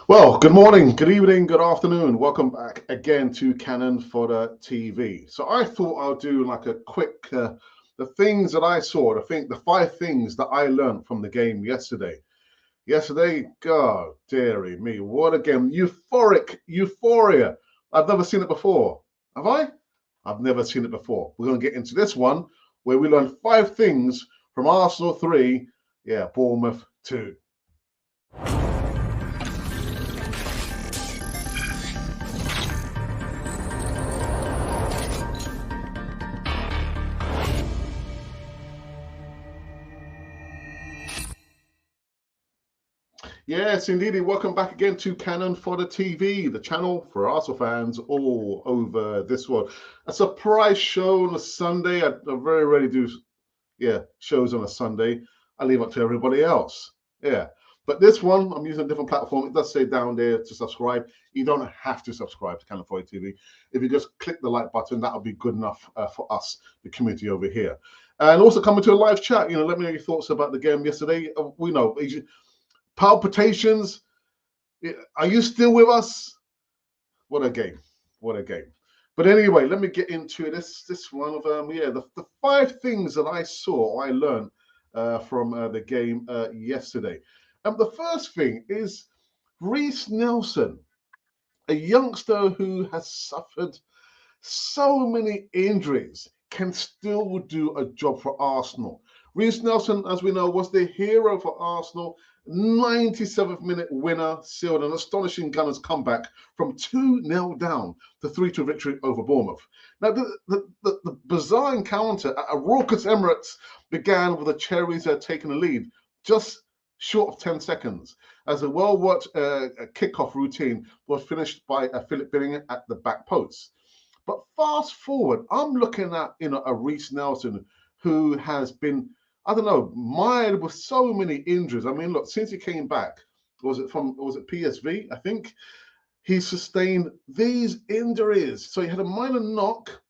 Well, good morning, good evening, good afternoon. Welcome back again to Cannon Fodder TV. So I thought I'll do like a quick, the things that I saw, the 5 things that I learned from the game yesterday. Yesterday, God, dearie me, what a game. Euphoric, euphoria. I've never seen it before. Have I? I've never seen it before. We're going to get into this one where we learn 5 things from Arsenal 3, Bournemouth 2. Yes, indeed. Welcome back again to Cannon Fodder TV, the channel for Arsenal fans all over this world. A surprise show on a Sunday. I very rarely do, shows on a Sunday. I leave it to everybody else. Yeah. But this one, I'm using a different platform. It does say down there to subscribe. You don't have to subscribe to Cannon Fodder TV. If you just click the like button, that'll be good enough for us, the community over here. And also coming to a live chat. Let me know your thoughts about the game yesterday. We know palpitations. Are you still with us? What a game. What a game. But anyway, let me get into this one of the 5 things that I saw, I learned from the game yesterday. And the first thing is Reece Nelson, a youngster who has suffered so many injuries, can still do a job for Arsenal. Reece Nelson, as we know, was the hero for Arsenal. 97th minute winner sealed an astonishing Gunners comeback from 2-0 down to 3-2 victory over Bournemouth. Now, the bizarre encounter at a raucous Emirates began with the Cherries taking the lead just short of 10 seconds as a well-worked kickoff routine was finished by Philip Billing at the back post. But fast forward, I'm looking at a Reece Nelson who has been, I don't know, mired with so many injuries. I mean, look, since he came back, was it PSV? I think he sustained these injuries. So he had a minor knock,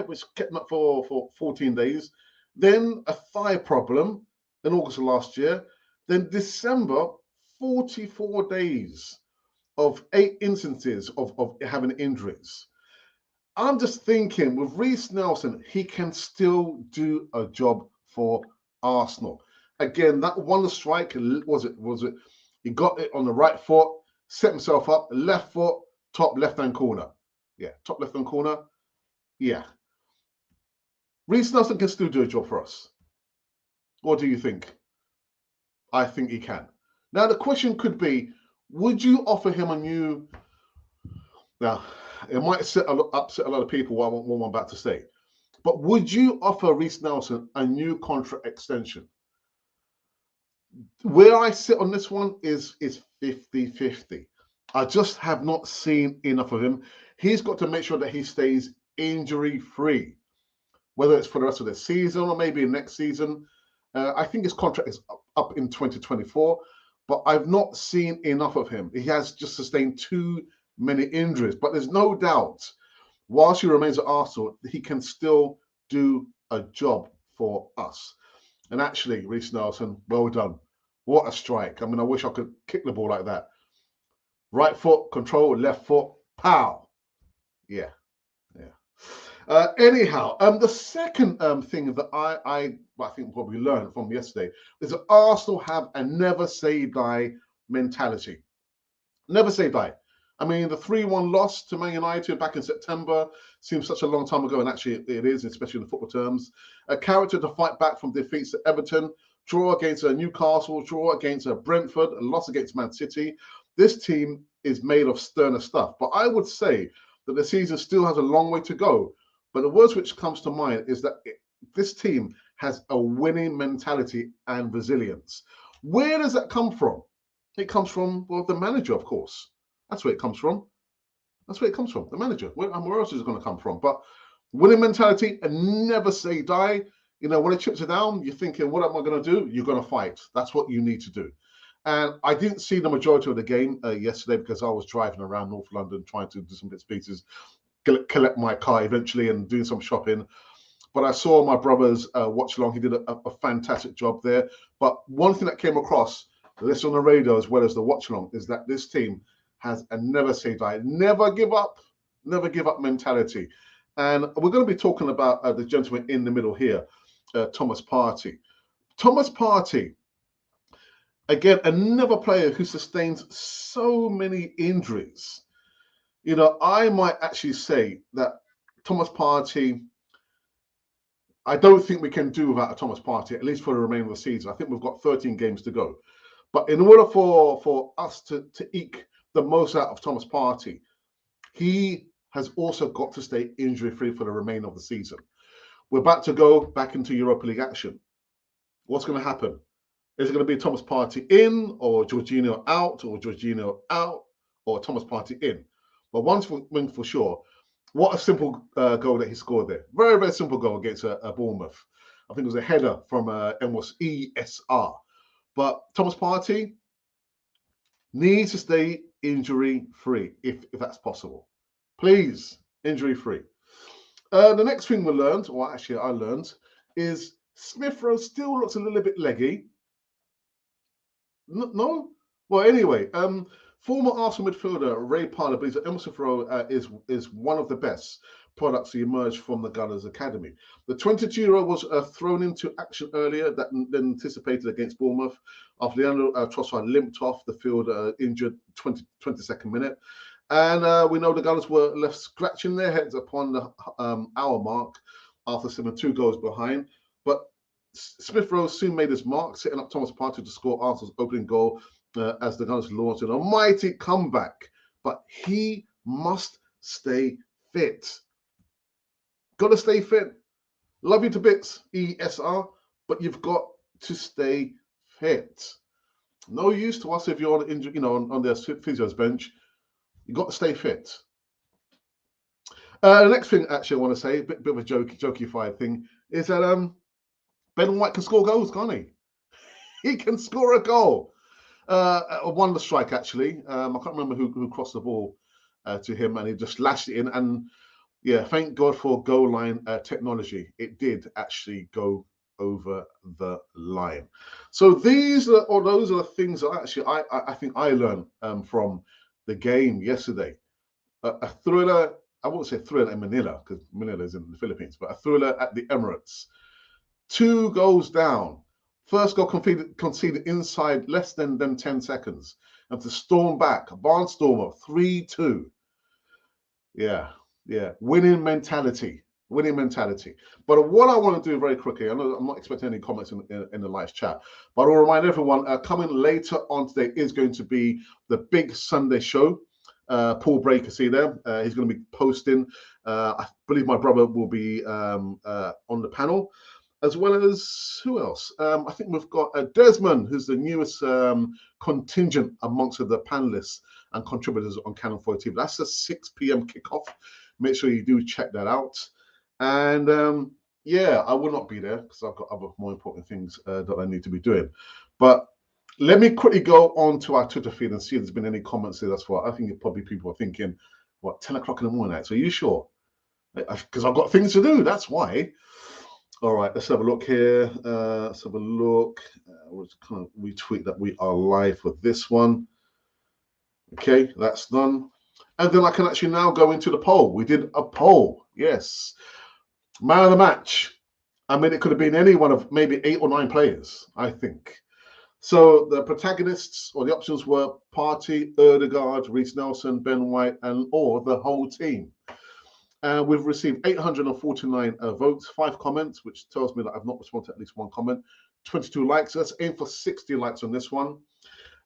which kept him up for 14 days. Then a thigh problem in August of last year. Then December, 44 days of 8 instances of having injuries. I'm just thinking with Reece Nelson, he can still do a job for Arsenal. Again, that one strike, was it? He got it on the right foot, set himself up, left foot, top left-hand corner. Yeah, top left-hand corner. Yeah. Reece Nelson can still do a job for us. What do you think? I think he can. Now, the question could be, would you offer him a new... Now, it might upset a lot of people what I'm about to say. But would you offer Reece Nelson a new contract extension? Where I sit on this one is 50-50. I just have not seen enough of him. He's got to make sure that he stays injury-free, whether it's for the rest of the season or maybe next season. I think his contract is up in 2024, but I've not seen enough of him. He has just sustained too many injuries, but there's no doubt, whilst he remains at Arsenal, he can still do a job for us. And actually, Reece Nelson, well done. What a strike. I mean, I wish I could kick the ball like that. Right foot, control, left foot, pow. Yeah. Anyhow, the second thing that I think probably learned from yesterday is that Arsenal have a never say die mentality. Never say die. I mean, the 3-1 loss to Man United back in September seems such a long time ago, and actually it is, especially in the football terms. A character to fight back from defeats at Everton, draw against Newcastle, draw against Brentford, a loss against Man City. This team is made of sterner stuff. But I would say that the season still has a long way to go. But the words which comes to mind is that this team has a winning mentality and resilience. Where does that come from? It comes from, well, the manager, of course. That's where it comes from. That's where it comes from, the manager. Where else is it going to come from? But winning mentality and never say die. When it chips it down, you're thinking, what am I going to do? You're going to fight. That's what you need to do. And I didn't see the majority of the game yesterday because I was driving around North London trying to do some bits and pieces, collect my car eventually and doing some shopping. But I saw my brother's watch along. He did a fantastic job there. But one thing that came across list on the radar as well as the watch along is that this team has a never say die, never give up mentality. And we're going to be talking about the gentleman in the middle here, Thomas Partey. Thomas Partey, again, another player who sustains so many injuries. You know, I might actually say that Thomas Partey, I don't think we can do without a Thomas Partey, at least for the remainder of the season. I think we've got 13 games to go. But in order for us to eke the most out of Thomas Partey, he has also got to stay injury-free for the remainder of the season. We're about to go back into Europa League action. What's going to happen? Is it going to be Thomas Partey in, or Jorginho out, or Thomas Partey in? But one thing for sure, what a simple goal that he scored there. Very, very simple goal against Bournemouth. I think it was a header from Emos ESR. But Thomas Partey needs to stay injury-free, if that's possible. Please, injury-free. The next thing we learned, or actually I learned, is Smith Rowe still looks a little bit leggy. No? Well, anyway, former Arsenal midfielder Ray Parlour believes that Smith Rowe is one of the best products to emerge from the Gunners Academy. The 22-year-old was thrown into action earlier than anticipated against Bournemouth after Leandro Trossard limped off the field injured 22nd minute. And we know the Gunners were left scratching their heads upon the hour mark after sitting 2 goals behind. But Smith Rowe soon made his mark, setting up Thomas Partey to score Arsenal's opening goal as the Gunners launched an almighty comeback. But he must stay fit. Got to stay fit. Love you to bits, ESR, but you've got to stay fit. No use to us if you're on injury, on their physio's bench. You've got to stay fit. The next thing, actually, I want to say, a bit of a jokey-fied thing, is that Ben White can score goals, can't he? He can score a goal. A wonder strike, actually. I can't remember who crossed the ball to him, and he just lashed it in. And yeah, thank God for goal line technology. It did actually go over the line. So those are the things that actually I think I learned from the game yesterday. A thriller. I won't say thriller in Manila because Manila is in the Philippines, but a thriller at the Emirates. 2 goals down. First goal conceded inside less than 10 seconds. And to storm back, a barnstormer, 3-2. Yeah. Winning mentality. But what I want to do very quickly, I know I'm not expecting any comments in the live chat, but I'll remind everyone, coming later on today is going to be the big Sunday show. Paul Breaker, see there, he's going to be posting. I believe my brother will be on the panel, as well as who else? I think we've got Desmond, who's the newest contingent amongst the panelists and contributors on Cannon 4 TV. That's a 6 p.m. kickoff. Make sure you do check that out. And yeah, I will not be there because I've got other more important things that I need to be doing. But let me quickly go on to our Twitter feed and see if there's been any comments there. That's what I think probably people are thinking, what, 10 o'clock in the morning? So are you sure? Because I've got things to do, that's why. All right, let's have a look here. Let's have a look. We'll kind of retweet that we are live for this one. Okay, that's done. And then I can actually now go into the poll. We did a poll, yes. Man of the match. I mean, it could have been any one of maybe 8 or 9 players, I think. So the protagonists or the options were Partey, Ødegaard, Reece Nelson, Ben White, or the whole team. We've received 849 votes, 5 comments, which tells me that I've not responded to at least 1 comment, 22 likes. Let's aim for 60 likes on this one.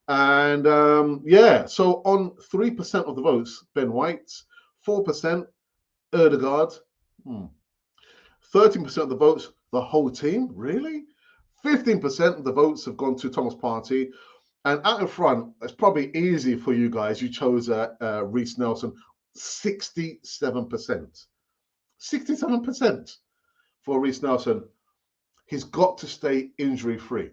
And yeah, so on 3% of the votes, Ben White, 4%, Ødegaard, 13% of the votes, the whole team, really? 15% of the votes have gone to Thomas Partey. And out in front, it's probably easy for you guys. You chose Reece Nelson, 67%. 67% for Reece Nelson. He's got to stay injury-free.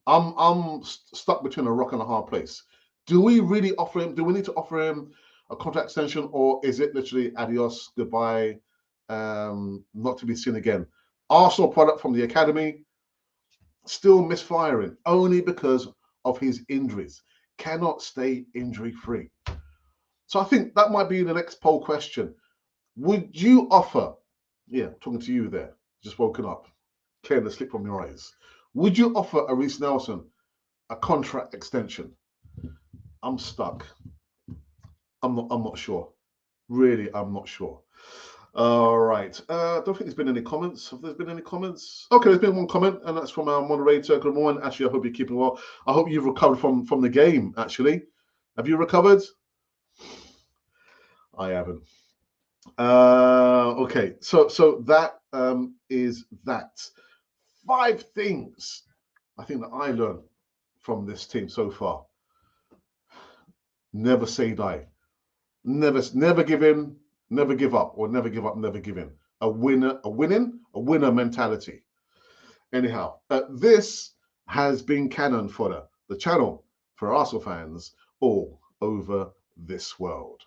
I'm stuck between a rock and a hard place. Do we really offer him? Do we need to offer him a contract extension, or is it literally adios, goodbye, not to be seen again? Arsenal product from the academy, still misfiring, only because of his injuries, cannot stay injury-free. So I think that might be the next poll question. Would you offer, yeah, talking to you there, just woken up, clearing the sleep from your eyes. Would you offer a Reece Nelson a contract extension? I'm stuck. I'm not sure. Really, I'm not sure. All right. I don't think there's been any comments. Have there been any comments? Okay, there's been one comment, and that's from our moderator. Good morning. Actually, I hope you're keeping well. I hope you've recovered from the game, actually. Have you recovered? I haven't. Okay, so that is that. 5 things I think that I learned from this team so far. Never say die. Never give in, never give up, or never give up, never give in. A winner mentality. Anyhow, this has been Cannon Fodder, the channel for Arsenal fans all over this world.